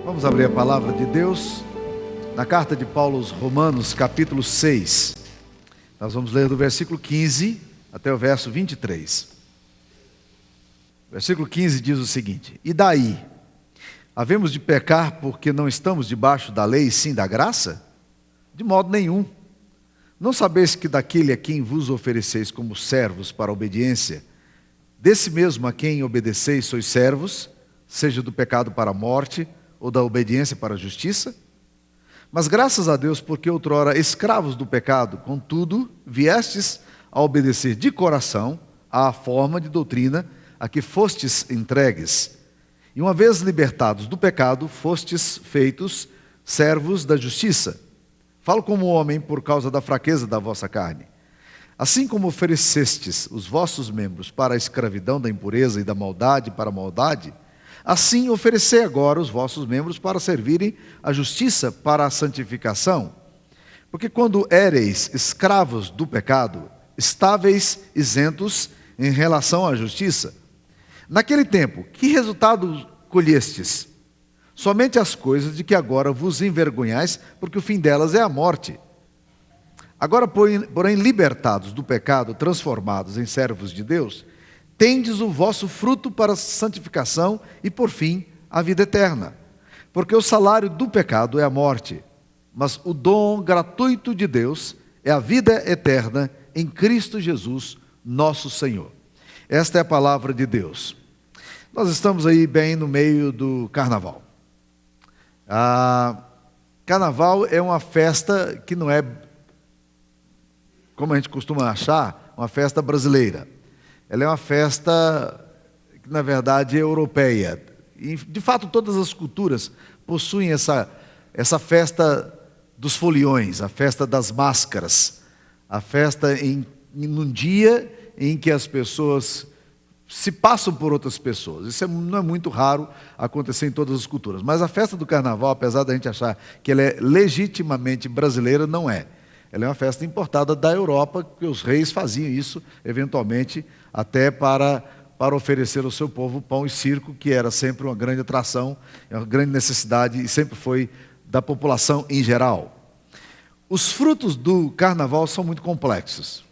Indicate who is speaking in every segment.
Speaker 1: Vamos abrir a palavra de Deus na carta de Paulo aos Romanos, capítulo 6. Nós vamos ler do versículo 15 até o verso 23. Versículo 15 diz o seguinte: E daí? Havemos de pecar porque não estamos debaixo da lei, sim da graça? De modo nenhum. Não sabeis que daquele a quem vos ofereceis como servos para a obediência, desse mesmo a quem obedeceis sois servos, seja do pecado para a morte, ou da obediência para a justiça? Mas graças a Deus, porque outrora escravos do pecado, contudo, viestes a obedecer de coração à forma de doutrina a que fostes entregues. E uma vez libertados do pecado, fostes feitos servos da justiça. Falo como homem por causa da fraqueza da vossa carne. Assim como oferecestes os vossos membros para a escravidão da impureza e da maldade para a maldade, assim oferecei agora os vossos membros para servirem à justiça para a santificação. Porque quando éreis escravos do pecado, estáveis isentos em relação à justiça. Naquele tempo, que resultado colhestes? Somente as coisas de que agora vos envergonhais, porque o fim delas é a morte. Agora, porém, libertados do pecado, transformados em servos de Deus, tendes o vosso fruto para a santificação e, por fim, a vida eterna. Porque o salário do pecado é a morte, mas o dom gratuito de Deus é a vida eterna em Cristo Jesus, nosso Senhor. Esta é a palavra de Deus. Nós estamos aí bem no meio do carnaval. Carnaval é uma festa que não é, como a gente costuma achar, uma festa brasileira. Ela é uma festa que, na verdade, é europeia. E, de fato, todas as culturas possuem essa festa dos foliões, a festa das máscaras, a festa num dia em que as pessoas se passam por outras pessoas. Isso não é muito raro acontecer em todas as culturas. Mas a festa do carnaval, apesar da gente achar que ela é legitimamente brasileira, não é. Ela é uma festa importada da Europa, que os reis faziam isso, eventualmente, até para oferecer ao seu povo pão e circo, que era sempre uma grande atração, uma grande necessidade, e sempre foi da população em geral. Os frutos do carnaval são muito complexos.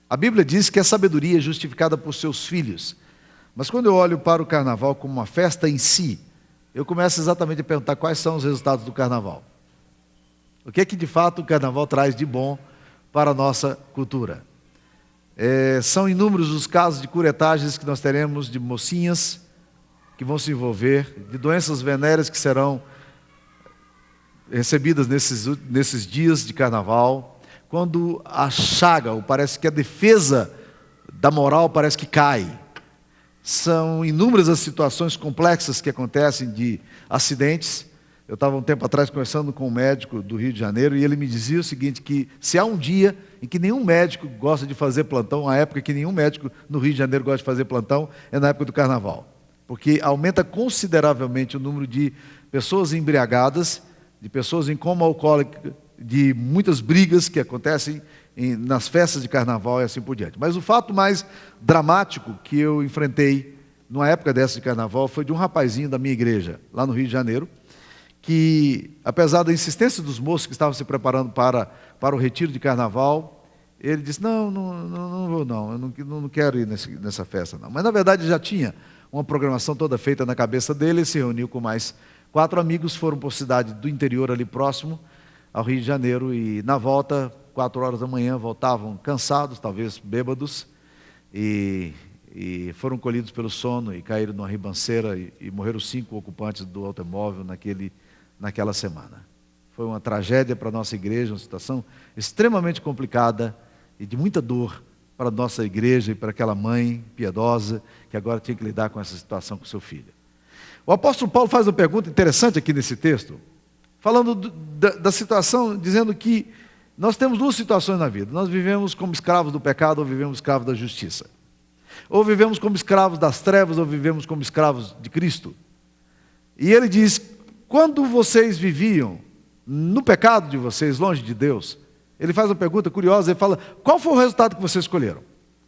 Speaker 1: A Bíblia diz que a sabedoria é justificada por seus filhos. Mas quando eu olho para o carnaval como uma festa em si, eu começo exatamente a perguntar quais são os resultados do carnaval. O que é que de fato o carnaval traz de bom para a nossa cultura? São inúmeros os casos de curetagens que nós teremos, de mocinhas que vão se envolver, de doenças venéreas que serão recebidas nesses dias de carnaval. Quando a chaga, ou parece que a defesa da moral parece que cai. São inúmeras as situações complexas que acontecem de acidentes. Eu estava um tempo atrás conversando com um médico do Rio de Janeiro e ele me dizia o seguinte, que se há um dia em que nenhum médico gosta de fazer plantão, a época que nenhum médico no Rio de Janeiro gosta de fazer plantão, é na época do carnaval. Porque aumenta consideravelmente o número de pessoas embriagadas, de pessoas em coma alcoólico, de muitas brigas que acontecem nas festas de carnaval e assim por diante. Mas o fato mais dramático que eu enfrentei numa época dessa de carnaval foi de um rapazinho da minha igreja, lá no Rio de Janeiro, que, apesar da insistência dos moços que estavam se preparando para o retiro de carnaval, ele disse, não vou não, eu não quero ir nessa festa não. Mas na verdade já tinha uma programação toda feita na cabeça dele, ele se reuniu com mais 4 amigos, foram por cidade do interior ali próximo ao Rio de Janeiro e na volta, 4 horas da manhã, voltavam cansados, talvez bêbados, e foram colhidos pelo sono e caíram numa ribanceira e morreram 5 ocupantes do automóvel naquela semana. Foi uma tragédia para a nossa igreja, uma situação extremamente complicada e de muita dor para a nossa igreja e para aquela mãe piedosa que agora tinha que lidar com essa situação com seu filho. O apóstolo Paulo faz uma pergunta interessante aqui nesse texto, falando da situação, dizendo que nós temos 2 situações na vida. Nós vivemos como escravos do pecado ou vivemos escravos da justiça. Ou vivemos como escravos das trevas ou vivemos como escravos de Cristo. E ele diz, quando vocês viviam no pecado de vocês, longe de Deus, ele faz uma pergunta curiosa, ele fala, qual foi o resultado que vocês escolheram?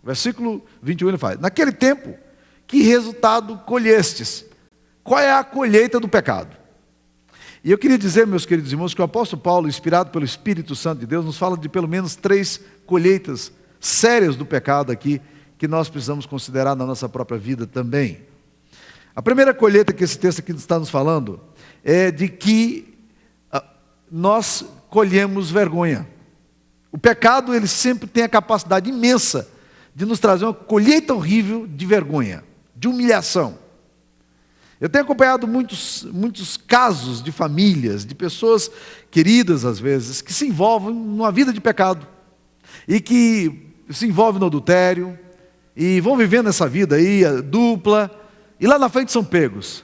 Speaker 1: Versículo 21 ele faz, naquele tempo, que resultado colhestes? Qual é a colheita do pecado? E eu queria dizer, meus queridos irmãos, que o apóstolo Paulo, inspirado pelo Espírito Santo de Deus, nos fala de pelo menos 3 colheitas sérias do pecado aqui, que nós precisamos considerar na nossa própria vida também. A primeira colheita que esse texto aqui está nos falando é de que nós colhemos vergonha. O pecado, ele sempre tem a capacidade imensa de nos trazer uma colheita horrível de vergonha, de humilhação. Eu tenho acompanhado muitos casos de famílias, de pessoas queridas às vezes, que se envolvem numa vida de pecado, e que se envolvem no adultério, e vão vivendo essa vida aí, dupla, e lá na frente são pegos.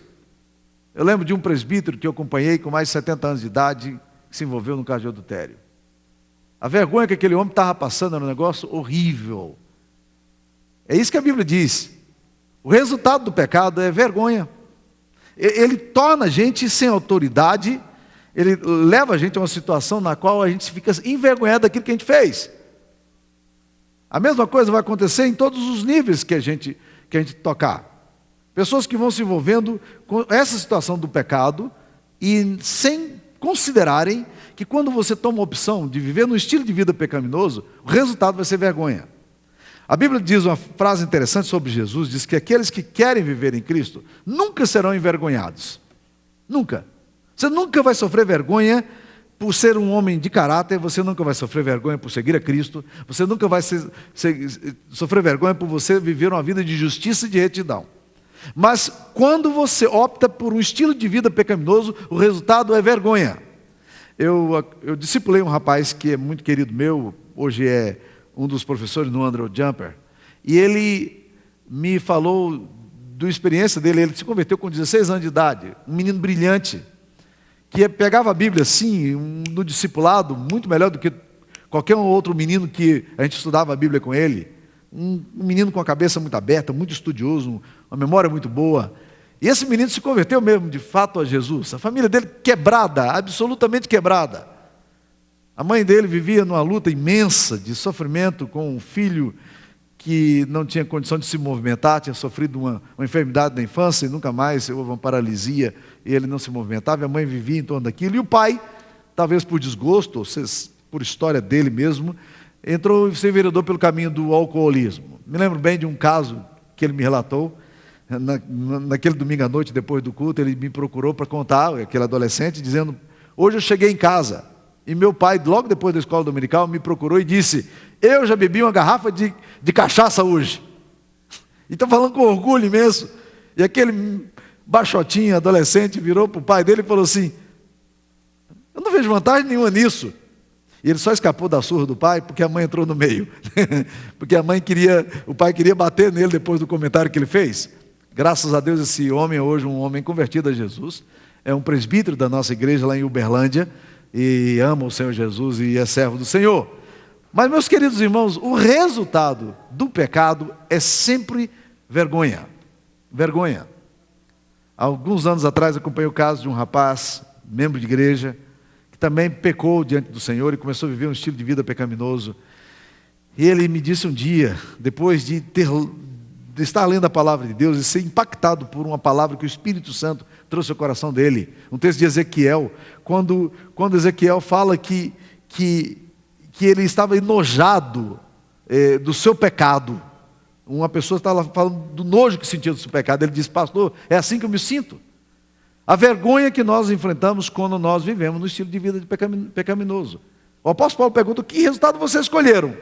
Speaker 1: Eu lembro de um presbítero que eu acompanhei com mais de 70 anos de idade, que se envolveu no caso de adultério. A vergonha que aquele homem estava passando era um negócio horrível. É isso que a Bíblia diz. O resultado do pecado é vergonha. Ele torna a gente sem autoridade, ele leva a gente a uma situação na qual a gente fica envergonhado daquilo que a gente fez. A mesma coisa vai acontecer em todos os níveis que a gente tocar. Pessoas que vão se envolvendo com essa situação do pecado e sem considerarem que quando você toma a opção de viver num estilo de vida pecaminoso, o resultado vai ser vergonha. A Bíblia diz uma frase interessante sobre Jesus, diz que aqueles que querem viver em Cristo nunca serão envergonhados. Nunca. Você nunca vai sofrer vergonha por ser um homem de caráter, você nunca vai sofrer vergonha por seguir a Cristo, você nunca vai sofrer vergonha por você viver uma vida de justiça e de retidão. Mas quando você opta por um estilo de vida pecaminoso, o resultado é vergonha. Eu discipulei um rapaz que é muito querido meu, hoje é um dos professores no Andrew Jumper, e ele me falou da experiência dele. Ele se converteu com 16 anos de idade, um menino brilhante, que pegava a Bíblia assim, no discipulado, muito melhor do que qualquer outro menino que a gente estudava a Bíblia com ele. Um menino com a cabeça muito aberta, muito estudioso, uma memória muito boa. E esse menino se converteu mesmo, de fato, a Jesus. A família dele quebrada, absolutamente quebrada. A mãe dele vivia numa luta imensa de sofrimento com um filho que não tinha condição de se movimentar, tinha sofrido uma enfermidade na infância e nunca mais houve uma paralisia, e ele não se movimentava, e a mãe vivia em torno daquilo. E o pai, talvez por desgosto, ou por história dele mesmo, entrou e se enveredou pelo caminho do alcoolismo. Me lembro bem de um caso que ele me relatou. Naquele domingo à noite, depois do culto, ele me procurou para contar, aquele adolescente, dizendo: hoje eu cheguei em casa e meu pai, logo depois da escola dominical, me procurou e disse: eu já bebi uma garrafa de cachaça hoje. E estou falando com orgulho imenso. E aquele baixotinho, adolescente, virou para o pai dele e falou assim: eu não vejo vantagem nenhuma nisso. E ele só escapou da surra do pai porque a mãe entrou no meio. Porque o pai queria bater nele depois do comentário que ele fez. Graças a Deus, esse homem é hoje um homem convertido a Jesus. É um presbítero da nossa igreja lá em Uberlândia. E ama o Senhor Jesus e é servo do Senhor. Mas, meus queridos irmãos, o resultado do pecado é sempre vergonha. Vergonha. Há alguns anos atrás, acompanhei o caso de um rapaz, membro de igreja, que também pecou diante do Senhor e começou a viver um estilo de vida pecaminoso. E ele me disse um dia, depois de estar lendo a palavra de Deus e ser impactado por uma palavra que o Espírito Santo trouxe ao coração dele, um texto de Ezequiel, quando Ezequiel fala que ele estava enojado do seu pecado. Uma pessoa estava falando do nojo que sentia do seu pecado. Ele disse: pastor, é assim que eu me sinto. A vergonha que nós enfrentamos quando nós vivemos no estilo de vida pecaminoso. O apóstolo Paulo pergunta: que resultado vocês escolheram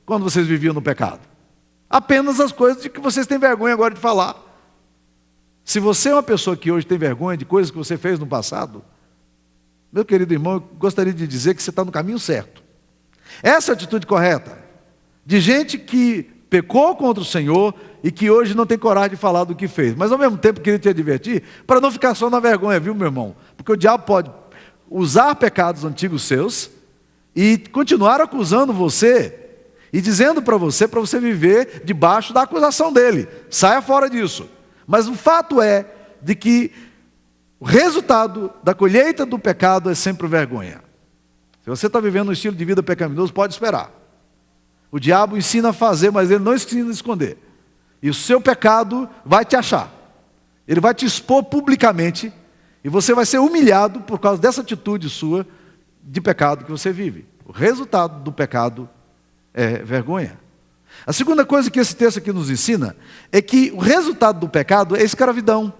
Speaker 1: quando vocês viviam no pecado? Apenas as coisas de que vocês têm vergonha agora de falar. Se você é uma pessoa que hoje tem vergonha de coisas que você fez no passado, meu querido irmão, eu gostaria de dizer que você está no caminho certo. Essa é a atitude correta de gente que pecou contra o Senhor e que hoje não tem coragem de falar do que fez. Mas ao mesmo tempo queria te advertir para não ficar só na vergonha, viu, meu irmão? Porque o diabo pode usar pecados antigos seus e continuar acusando você e dizendo para você viver debaixo da acusação dele. Saia fora disso. Mas o fato é de que o resultado da colheita do pecado é sempre vergonha. Se você está vivendo um estilo de vida pecaminoso, pode esperar. O diabo ensina a fazer, mas ele não ensina a esconder. E o seu pecado vai te achar. Ele vai te expor publicamente E você vai ser humilhado por causa dessa atitude sua de pecado que você vive. O resultado do pecado é vergonha. A segunda coisa que esse texto aqui nos ensina é que o resultado do pecado é escravidão.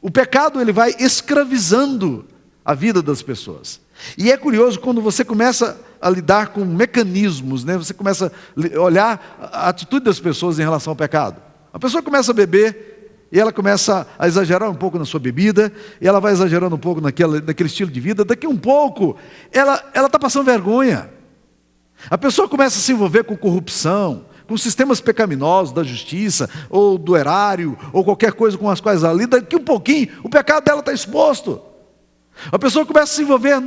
Speaker 1: O pecado ele vai escravizando a vida das pessoas. E é curioso quando você começa a lidar com mecanismos, né? Você começa a olhar a atitude das pessoas em relação ao pecado. A pessoa começa a beber e ela começa a exagerar um pouco na sua bebida, e ela vai exagerando um pouco naquele estilo de vida. Daqui a um pouco, ela está passando vergonha. A pessoa começa a se envolver com corrupção, com sistemas pecaminosos da justiça, ou do erário, ou qualquer coisa com as quais ela lida. Daqui a um pouquinho, o pecado dela está exposto. A pessoa começa a se envolver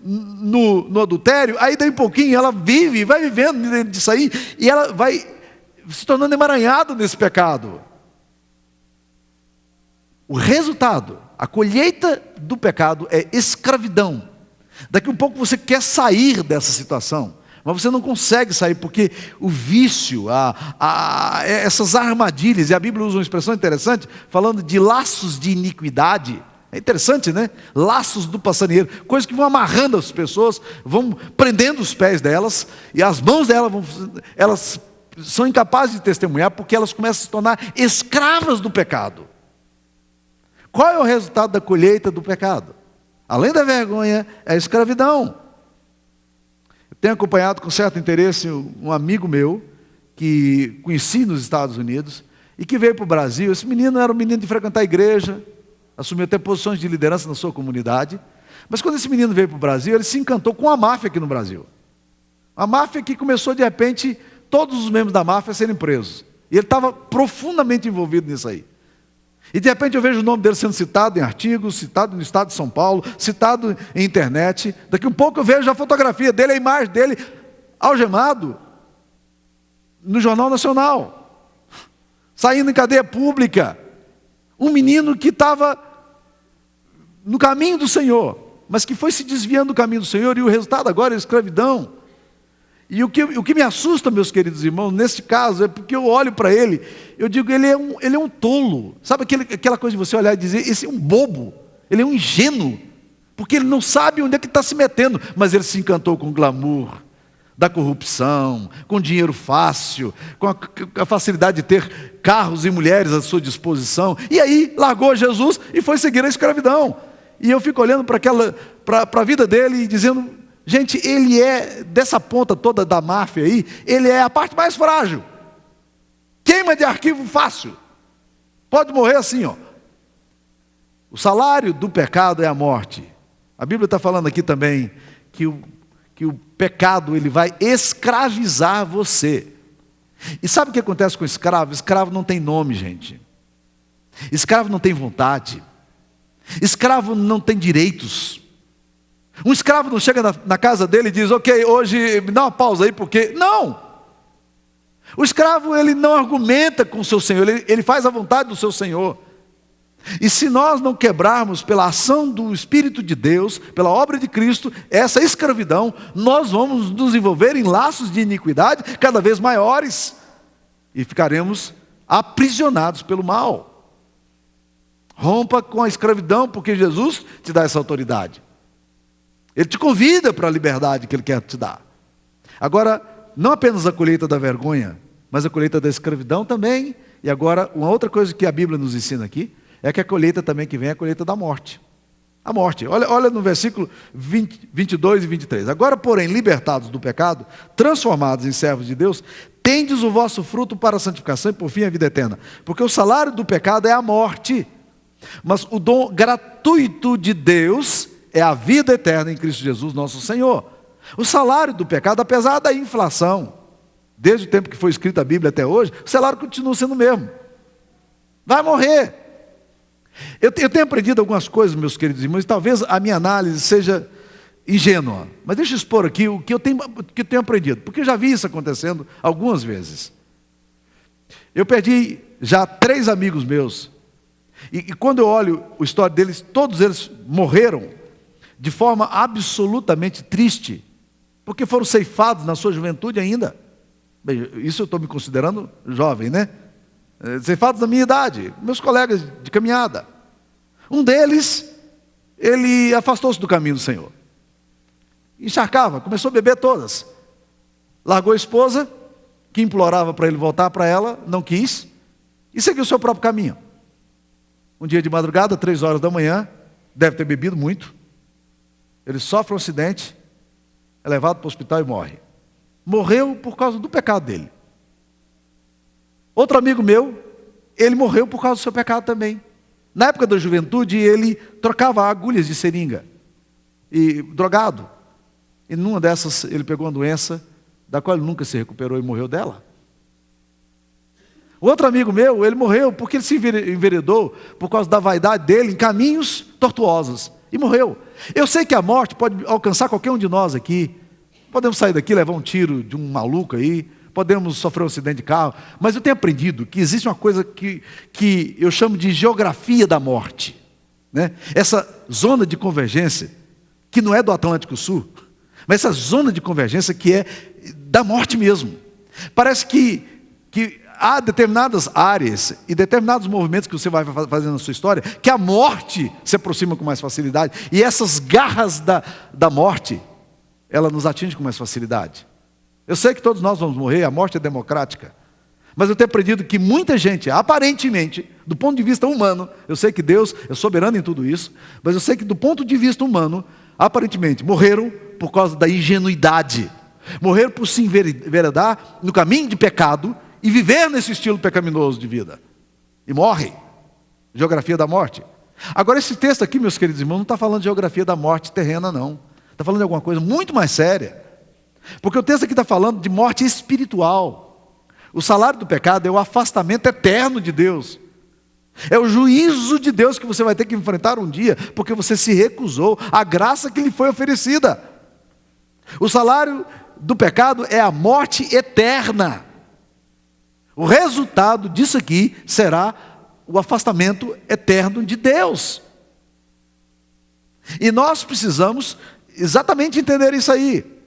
Speaker 1: no adultério, aí daí um pouquinho ela vive, vai vivendo disso aí, e ela vai se tornando emaranhada nesse pecado. O resultado, a colheita do pecado é escravidão. Daqui a um pouco você quer sair dessa situação, mas você não consegue sair, porque o vício, essas armadilhas, e a Bíblia usa uma expressão interessante, falando de laços de iniquidade. É interessante, né? Laços do passarinheiro, coisas que vão amarrando as pessoas, vão prendendo os pés delas, e as mãos delas elas são incapazes de testemunhar, porque elas começam a se tornar escravas do pecado. Qual é o resultado da colheita do pecado? Além da vergonha, é a escravidão. Eu tenho acompanhado com certo interesse um amigo meu, que conheci nos Estados Unidos, e que veio para o Brasil. Esse menino era um menino de frequentar a igreja, assumiu até posições de liderança na sua comunidade. Mas quando esse menino veio para o Brasil, ele se encantou com a máfia aqui no Brasil. A máfia que começou de repente, todos os membros da máfia serem presos. E ele estava profundamente envolvido nisso aí. E de repente eu vejo o nome dele sendo citado em artigos, citado no estado de São Paulo, citado em internet. Daqui a um pouco eu vejo a fotografia dele, a imagem dele, algemado, no Jornal Nacional, saindo em cadeia pública. Um menino que estava no caminho do Senhor, mas que foi se desviando do caminho do Senhor, e o resultado agora é a escravidão. E o que me assusta, meus queridos irmãos, nesse caso, é porque eu olho para ele, eu digo, ele é um tolo. Sabe aquela coisa de você olhar e dizer, esse é um bobo, ele é um ingênuo, porque ele não sabe onde é que está se metendo, mas ele se encantou com o glamour da corrupção, com dinheiro fácil, com a facilidade de ter carros e mulheres à sua disposição, e aí largou Jesus e foi seguir a escravidão. E eu fico olhando para a vida dele e dizendo, gente, ele é, dessa ponta toda da máfia aí, ele é a parte mais frágil. Queima de arquivo fácil. Pode morrer assim, ó. O salário do pecado é a morte. A Bíblia está falando aqui também que o pecado ele vai escravizar você. E sabe o que acontece com escravo? Escravo não tem nome, gente. Escravo não tem vontade. Escravo não tem direitos. Um escravo não chega na casa dele e diz, ok, hoje me dá uma pausa aí, porque... Não! O escravo ele não argumenta com o seu senhor, ele faz a vontade do seu senhor. E se nós não quebrarmos pela ação do Espírito de Deus, pela obra de Cristo, essa escravidão, nós vamos nos envolver em laços de iniquidade cada vez maiores, e ficaremos aprisionados pelo mal. Rompa com a escravidão, porque Jesus te dá essa autoridade. Ele te convida para a liberdade que Ele quer te dar. Agora, não apenas a colheita da vergonha, mas a colheita da escravidão também. E agora, uma outra coisa que a Bíblia nos ensina aqui, é que a colheita também que vem é a colheita da morte. A morte. Olha no versículo 22 e 23. Agora, porém, libertados do pecado, transformados em servos de Deus, tendes o vosso fruto para a santificação e por fim a vida eterna. Porque o salário do pecado é a morte, mas o dom gratuito de Deus é a vida eterna em Cristo Jesus, nosso Senhor. O salário do pecado, apesar da inflação, desde o tempo que foi escrita a Bíblia até hoje, o salário continua sendo o mesmo. Vai morrer. Eu tenho aprendido algumas coisas, meus queridos irmãos, e talvez a minha análise seja ingênua, mas deixa eu expor aqui o que eu tenho aprendido, porque eu já vi isso acontecendo algumas vezes. Eu perdi já 3 amigos meus, e quando eu olho a história deles, todos eles morreram de forma absolutamente triste, porque foram ceifados na sua juventude ainda. Bem, isso eu estou me considerando jovem, né? Ceifados da minha idade, meus colegas de caminhada. Um deles ele afastou-se do caminho do Senhor. Encharcava, começou a beber todas. Largou a esposa, que implorava para ele voltar para ela, não quis, e seguiu o seu próprio caminho. Um dia de madrugada, 3 horas da manhã, deve ter bebido muito, ele sofre um acidente, é levado para o hospital e morre. Morreu por causa do pecado dele. Outro amigo meu, ele morreu por causa do seu pecado também. Na época da juventude, ele trocava agulhas de seringa, e drogado. E numa dessas, ele pegou uma doença, da qual ele nunca se recuperou e morreu dela. Outro amigo meu, ele morreu porque ele se enveredou por causa da vaidade dele em caminhos tortuosos. E morreu. Eu sei que a morte pode alcançar qualquer um de nós aqui. Podemos sair daqui, levar um tiro de um maluco aí. Podemos sofrer um acidente de carro. Mas eu tenho aprendido que existe uma coisa que eu chamo de geografia da morte, né? Essa zona de convergência, que não é do Atlântico Sul, mas essa zona de convergência que é da morte mesmo. Parece que há determinadas áreas e determinados movimentos que você vai fazendo na sua história, que a morte se aproxima com mais facilidade. E essas garras da morte, ela nos atinge com mais facilidade. Eu sei que todos nós vamos morrer, a morte é democrática. Mas eu tenho aprendido que muita gente, aparentemente, do ponto de vista humano, eu sei que Deus é soberano em tudo isso, mas eu sei que do ponto de vista humano, aparentemente, morreram por causa da ingenuidade. Morreram por se enveredar no caminho de pecado e viver nesse estilo pecaminoso de vida. E morrem. Geografia da morte. Agora, esse texto aqui, meus queridos irmãos, não está falando de geografia da morte terrena, não. Está falando de alguma coisa muito mais séria. Porque o texto aqui está falando de morte espiritual. O salário do pecado é o afastamento eterno de Deus. É o juízo de Deus que você vai ter que enfrentar um dia, porque você se recusou à graça que lhe foi oferecida. O salário do pecado é a morte eterna. O resultado disso aqui será o afastamento eterno de Deus. E nós precisamos exatamente entender isso aí.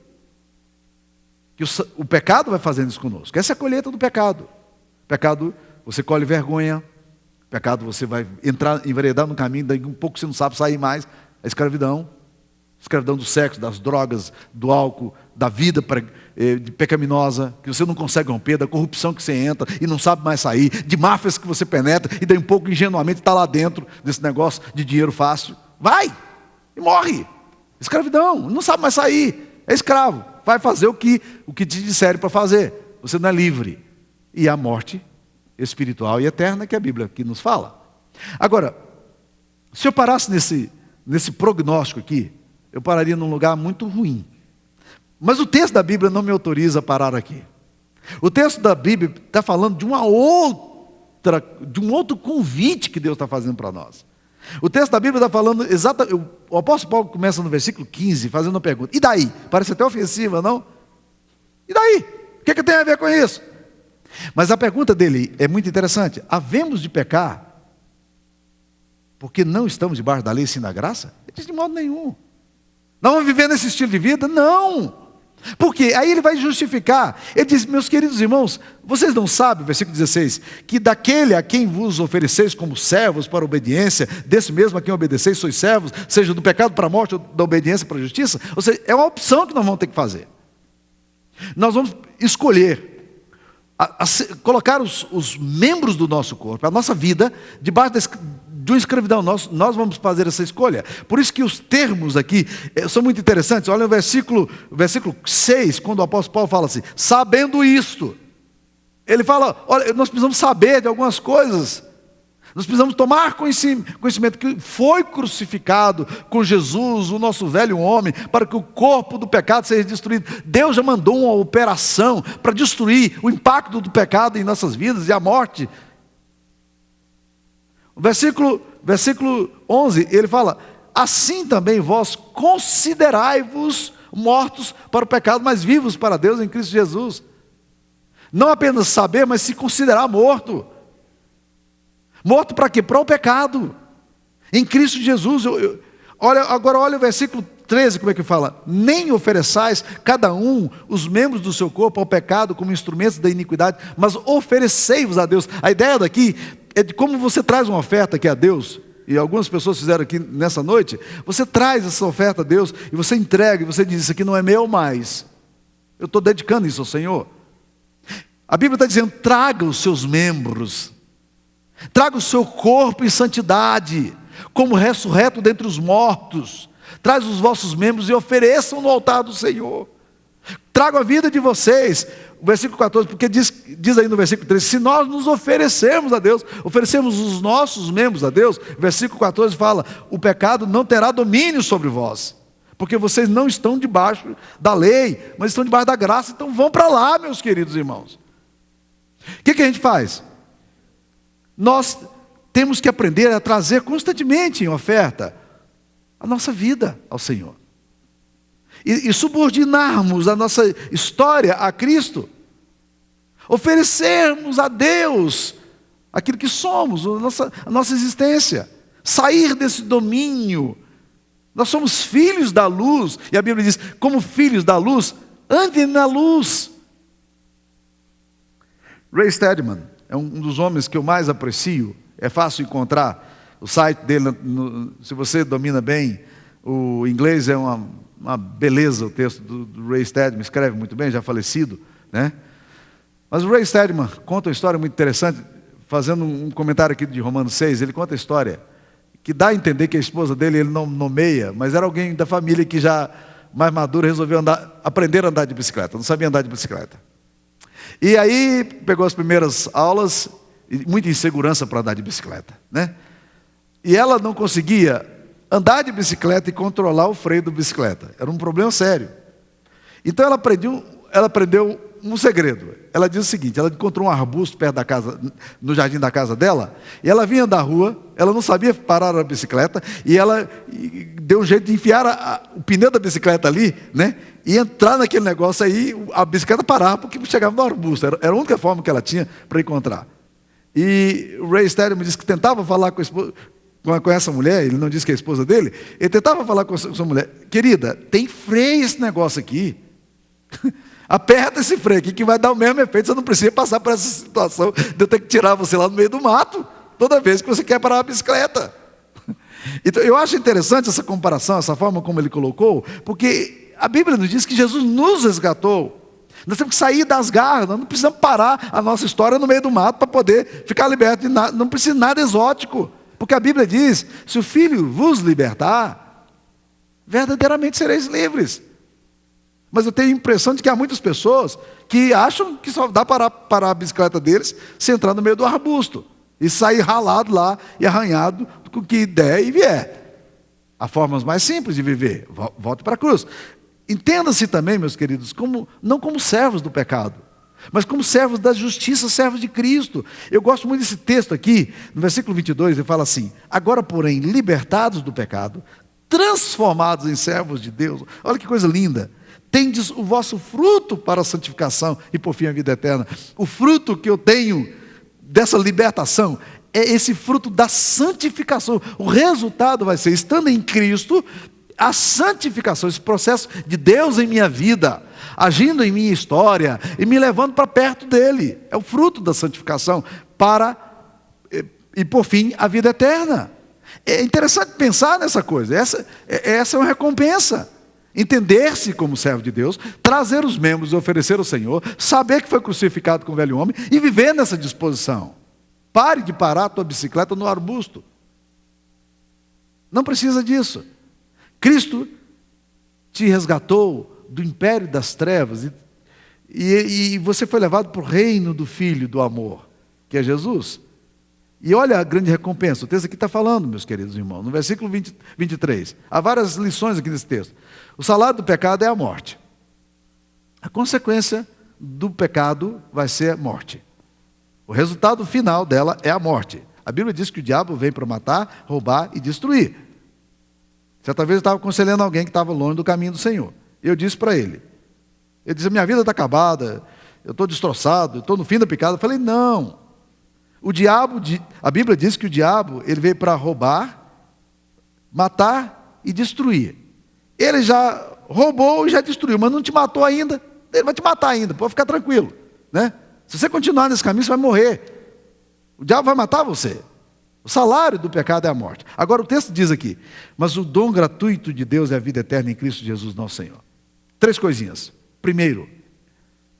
Speaker 1: Que o pecado vai fazendo isso conosco. Essa é a colheita do pecado. Pecado, você colhe vergonha. Pecado, você vai enveredar no caminho, daí um pouco você não sabe sair mais. A escravidão. Escravidão do sexo, das drogas, do álcool, da vida pecaminosa, que você não consegue romper, da corrupção que você entra e não sabe mais sair, de máfias que você penetra e daí um pouco ingenuamente está lá dentro desse negócio de dinheiro fácil. Vai! E morre! Escravidão, não sabe mais sair, é escravo, vai fazer o que te disserem para fazer, você não é livre. E a morte espiritual e eterna que a Bíblia aqui nos fala. Agora, se eu parasse nesse prognóstico aqui, eu pararia num lugar muito ruim. Mas o texto da Bíblia não me autoriza a parar aqui. O texto da Bíblia está falando de um outro convite que Deus está fazendo para nós. O texto da Bíblia está falando exatamente. O apóstolo Paulo começa no versículo 15, fazendo uma pergunta. E daí? Parece até ofensiva, não? E daí? O que tem a ver com isso? Mas a pergunta dele é muito interessante. Havemos de pecar porque não estamos debaixo da lei sim da graça? Ele diz de modo nenhum. Não vamos viver nesse estilo de vida? Não. Por quê? Aí ele vai justificar. Ele diz, meus queridos irmãos, vocês não sabem, versículo 16, que daquele a quem vos ofereceis como servos para a obediência, desse mesmo a quem obedeceis sois servos, seja do pecado para a morte ou da obediência para a justiça? Ou seja, é uma opção que nós vamos ter que fazer. Nós vamos escolher colocar os membros do nosso corpo, a nossa vida, debaixo de uma escravidão. Nós vamos fazer essa escolha. Por isso que os termos aqui são muito interessantes. Olha o versículo 6, quando o apóstolo Paulo fala assim, sabendo isto. Ele fala, olha, nós precisamos saber de algumas coisas. Nós precisamos tomar conhecimento que foi crucificado com Jesus, o nosso velho homem, para que o corpo do pecado seja destruído. Deus já mandou uma operação para destruir o impacto do pecado em nossas vidas e a morte. Versículo 11, ele fala, assim também vós considerai-vos mortos para o pecado, mas vivos para Deus em Cristo Jesus. Não apenas saber, mas se considerar morto. Morto para quê? Para o pecado. Em Cristo Jesus. Agora olha o versículo 13, como é que fala? Nem ofereçais cada um os membros do seu corpo ao pecado como instrumentos da iniquidade, mas oferecei-vos a Deus. A ideia daqui é de como você traz uma oferta aqui a Deus, e algumas pessoas fizeram aqui nessa noite, você traz essa oferta a Deus, e você entrega, e você diz, isso aqui não é meu mais, eu estou dedicando isso ao Senhor. A Bíblia está dizendo, traga os seus membros, traga o seu corpo em santidade, como ressurreto dentre os mortos, traz os vossos membros e ofereçam no altar do Senhor. Trago a vida de vocês, o versículo 14, porque diz aí no versículo 13, se nós nos oferecermos a Deus, oferecemos os nossos membros a Deus, o versículo 14 fala, o pecado não terá domínio sobre vós, porque vocês não estão debaixo da lei, mas estão debaixo da graça, então vão para lá, meus queridos irmãos. O que a gente faz? Nós temos que aprender a trazer constantemente em oferta a nossa vida ao Senhor. E subordinarmos a nossa história a Cristo. Oferecermos a Deus aquilo que somos, a nossa existência. Sair desse domínio. Nós somos filhos da luz. E a Bíblia diz, como filhos da luz, andem na luz. Ray Stedman é um dos homens que eu mais aprecio. É fácil encontrar o site dele, se você domina bem o inglês, é uma beleza o texto do Ray Stedman, escreve muito bem, já falecido, né? Mas o Ray Stedman conta uma história muito interessante, fazendo um comentário aqui de Romanos 6, ele conta a história, que dá a entender que a esposa dele, ele não nomeia, mas era alguém da família que já, mais maduro, resolveu aprender a andar de bicicleta, não sabia andar de bicicleta. E aí, pegou as primeiras aulas, muita insegurança para andar de bicicleta, né? E ela não conseguia andar de bicicleta e controlar o freio da bicicleta. Era um problema sério. Então ela aprendeu um segredo. Ela diz o seguinte, ela encontrou um arbusto perto da casa, no jardim da casa dela, e ela vinha da rua, ela não sabia parar a bicicleta, e ela deu um jeito de enfiar o pneu da bicicleta ali, né? E entrar naquele negócio aí, a bicicleta parava porque chegava no arbusto. Era a única forma que ela tinha para encontrar. E o Ray Stedman disse que tentava falar com a esposa, com essa mulher, ele não disse que é a esposa dele, ele tentava falar com a sua mulher, querida, tem freio esse negócio aqui, aperta esse freio aqui que vai dar o mesmo efeito, você não precisa passar por essa situação de eu ter que tirar você lá no meio do mato, toda vez que você quer parar a bicicleta. Então eu acho interessante essa comparação, essa forma como ele colocou, porque a Bíblia nos diz que Jesus nos resgatou. Nós temos que sair das garras, nós não precisamos parar a nossa história no meio do mato para poder ficar liberto de nada, não precisa de nada exótico. Porque a Bíblia diz, se o Filho vos libertar, verdadeiramente sereis livres. Mas eu tenho a impressão de que há muitas pessoas que acham que só dá para parar a bicicleta deles se entrar no meio do arbusto e sair ralado lá e arranhado com o que der e vier. Há formas mais simples de viver. Volte para a cruz. Entenda-se também, meus queridos, não como servos do pecado, mas como servos da justiça, servos de Cristo. Eu gosto muito desse texto aqui, no versículo 22, ele fala assim, agora porém, libertados do pecado, transformados em servos de Deus, olha que coisa linda, tendes o vosso fruto para a santificação e por fim a vida eterna. O fruto que eu tenho dessa libertação é esse fruto da santificação. O resultado vai ser, estando em Cristo, a santificação, esse processo de Deus em minha vida, agindo em minha história e me levando para perto dele. É o fruto da santificação e por fim, a vida eterna. É interessante pensar nessa coisa. Essa é uma recompensa. Entender-se como servo de Deus, trazer os membros e oferecer ao Senhor, saber que foi crucificado com o velho homem e viver nessa disposição. Pare de parar a tua bicicleta no arbusto. Não precisa disso. Cristo te resgatou do império das trevas e você foi levado para o reino do Filho do amor, que é Jesus. E olha a grande recompensa, o texto aqui está falando, meus queridos irmãos, no versículo 23. Há várias lições aqui nesse texto. O salário do pecado é a morte. A consequência do pecado vai ser a morte. O resultado final dela é a morte. A Bíblia diz que o diabo vem para matar, roubar e destruir. Certa vez eu estava aconselhando alguém que estava longe do caminho do Senhor. Eu disse para ele, disse, minha vida está acabada, eu estou destroçado, eu estou no fim da picada. Eu falei, não. O diabo, a Bíblia diz que o diabo, ele veio para roubar, matar e destruir. Ele já roubou e já destruiu, mas não te matou ainda. Ele vai te matar ainda, pode ficar tranquilo, né? Se você continuar nesse caminho, você vai morrer. O diabo vai matar você. O salário do pecado é a morte. Agora o texto diz aqui, mas o dom gratuito de Deus é a vida eterna em Cristo Jesus nosso Senhor. 3 coisinhas. Primeiro,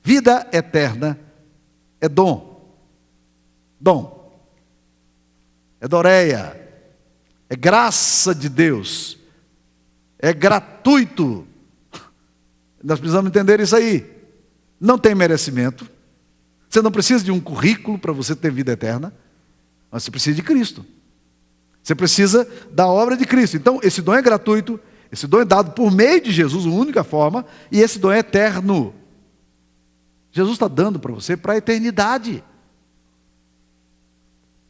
Speaker 1: vida eterna é dom. Dom. É doreia. É graça de Deus. É gratuito. Nós precisamos entender isso aí. Não tem merecimento. Você não precisa de um currículo para você ter vida eterna. Mas você precisa de Cristo. Você precisa da obra de Cristo. Então, esse dom é gratuito. Esse dom é dado por meio de Jesus, a única forma. E esse dom é eterno. Jesus está dando para você para a eternidade.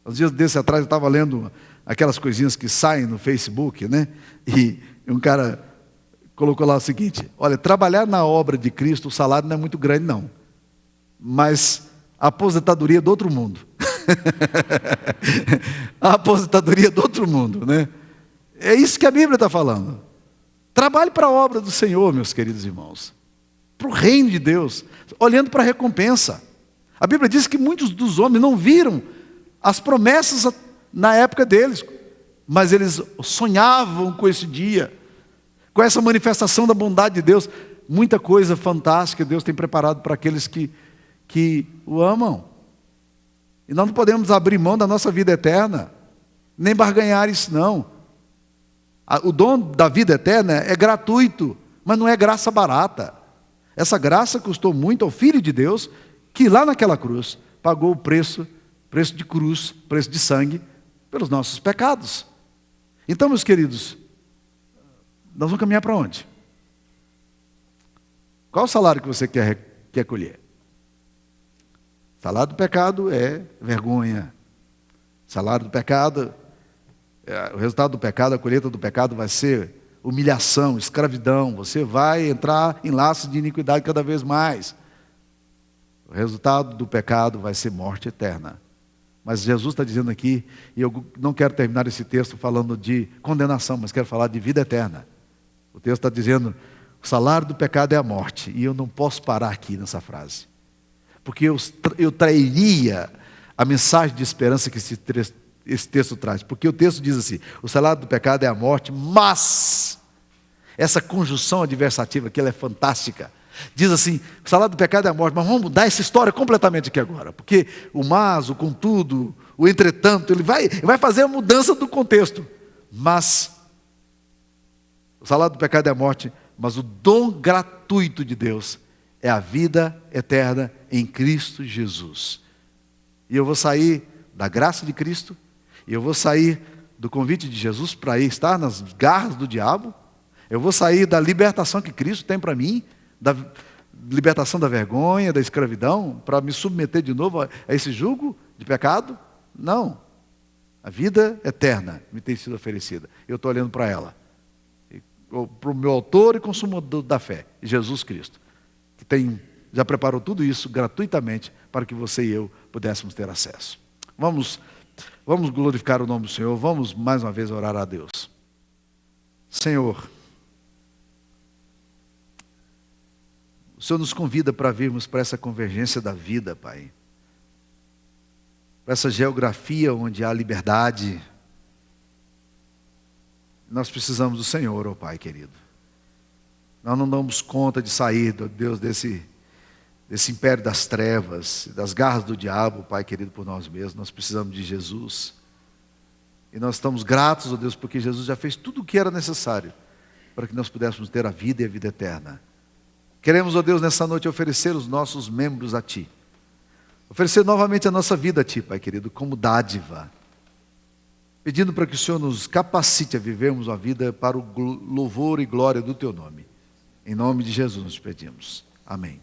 Speaker 1: Uns dias desses atrás eu estava lendo aquelas coisinhas que saem no Facebook, né? E um cara colocou lá o seguinte: olha, trabalhar na obra de Cristo, o salário não é muito grande não, mas a aposentadoria é do outro mundo. A aposentadoria é do outro mundo, né? É isso que a Bíblia está falando. Trabalhe para a obra do Senhor, meus queridos irmãos, para o reino de Deus, olhando para a recompensa. A Bíblia diz que muitos dos homens não viram as promessas na época deles, mas eles sonhavam com esse dia, com essa manifestação da bondade de Deus. Muita coisa fantástica Deus tem preparado para aqueles que o amam. E nós não podemos abrir mão da nossa vida eterna, nem barganhar isso não. O dom da vida eterna é gratuito, mas não é graça barata. Essa graça custou muito ao Filho de Deus, que lá naquela cruz pagou o preço de cruz, preço de sangue, pelos nossos pecados. Então, meus queridos, nós vamos caminhar para onde? Qual o salário que você quer colher? O salário do pecado é vergonha. O salário do pecado, o resultado do pecado, a colheita do pecado vai ser humilhação, escravidão. Você vai entrar em laços de iniquidade cada vez mais. O resultado do pecado vai ser morte eterna. Mas Jesus está dizendo aqui, e eu não quero terminar esse texto falando de condenação, mas quero falar de vida eterna. O texto está dizendo, o salário do pecado é a morte. E eu não posso parar aqui nessa frase. Porque eu trairia a mensagem de esperança que esse texto traz. Porque o texto diz assim, o salário do pecado é a morte, mas essa conjunção adversativa aqui, ela é fantástica. Diz assim, o salário do pecado é a morte, mas vamos mudar essa história completamente aqui agora. Porque o mas, o contudo, o entretanto, ele vai fazer a mudança do contexto. Mas o salário do pecado é a morte, mas o dom gratuito de Deus é a vida eterna em Cristo Jesus. E eu vou sair da graça de Cristo, e eu vou sair do convite de Jesus para ir estar nas garras do diabo, eu vou sair da libertação que Cristo tem para mim, da libertação da vergonha, da escravidão, para me submeter de novo a esse jugo de pecado? Não. A vida eterna me tem sido oferecida. Eu estou olhando para ela. Para o meu autor e consumador da fé, Jesus Cristo, que já preparou tudo isso gratuitamente para que você e eu pudéssemos ter acesso. Vamos glorificar o nome do Senhor, vamos mais uma vez orar a Deus. Senhor, o Senhor nos convida para virmos para essa convergência da vida, Pai. Para essa geografia onde há liberdade. Nós precisamos do Senhor, ó Pai querido. Nós não damos conta de sair, Deus, desse império das trevas, das garras do diabo, Pai querido, por nós mesmos. Nós precisamos de Jesus. E nós estamos gratos, ó Deus, porque Jesus já fez tudo o que era necessário para que nós pudéssemos ter a vida e a vida eterna. Queremos, ó Deus, nessa noite oferecer os nossos membros a Ti. Oferecer novamente a nossa vida a Ti, Pai querido, como dádiva. Pedindo para que o Senhor nos capacite a vivermos a vida para o louvor e glória do Teu nome. Em nome de Jesus nos pedimos. Amém.